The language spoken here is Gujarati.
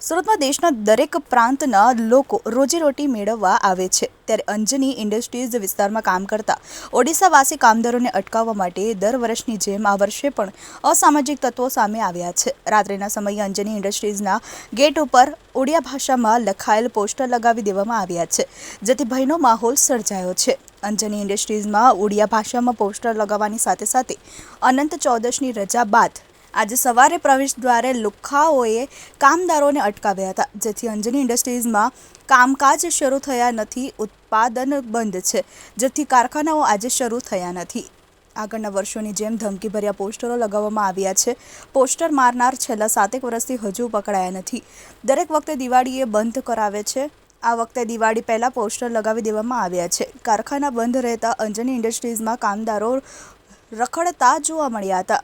સુરતમાં દેશના દરેક પ્રાંતના લોકો રોજીરોટી મેળવવા આવે છે, ત્યારે અંજની ઇન્ડસ્ટ્રીઝ વિસ્તારમાં કામ કરતા ઓડિશાવાસી કામદારોને અટકાવવા માટે દર વર્ષની જેમ આ વર્ષે પણ અસામાજિક તત્વો સામે આવ્યા છે। રાત્રિના સમયે અંજની ઇન્ડસ્ટ્રીઝના ગેટ ઉપર ઓડિયા ભાષામાં લખાયેલ પોસ્ટર લગાવી દેવામાં આવ્યા છે, જેથી ભયનો માહોલ સર્જાયો છે। અંજની ઇન્ડસ્ટ્રીઝમાં ઓડિયા ભાષામાં પોસ્ટર લગાવવાની સાથે સાથે અનંત ચૌદશની રજા બાદ આજે સવારે પ્રવેશ દ્વારે લુખ્ખાઓએ કામદારોને અટકાવ્યા હતા, જેથી અંજની ઇન્ડસ્ટ્રીઝમાં કામકાજ શરૂ થયા નથી, ઉત્પાદન બંધ છે, જેથી કારખાનાઓ આજે શરૂ થયા નથી। આગળના વર્ષોની જેમ ધમકીભર્યા પોસ્ટરો લગાવવામાં આવ્યા છે। પોસ્ટર મારનાર છેલ્લા 7 વર્ષથી હજુ પકડાયા નથી। દરેક વખતે દિવાળીએ બંધ કરાવે છે। આ વખતે દિવાળી પહેલાં પોસ્ટર લગાવી દેવામાં આવ્યા છે। કારખાના બંધ રહેતા અંજની ઇન્ડસ્ટ્રીઝમાં કામદારો રખડતા જોવા મળ્યા હતા।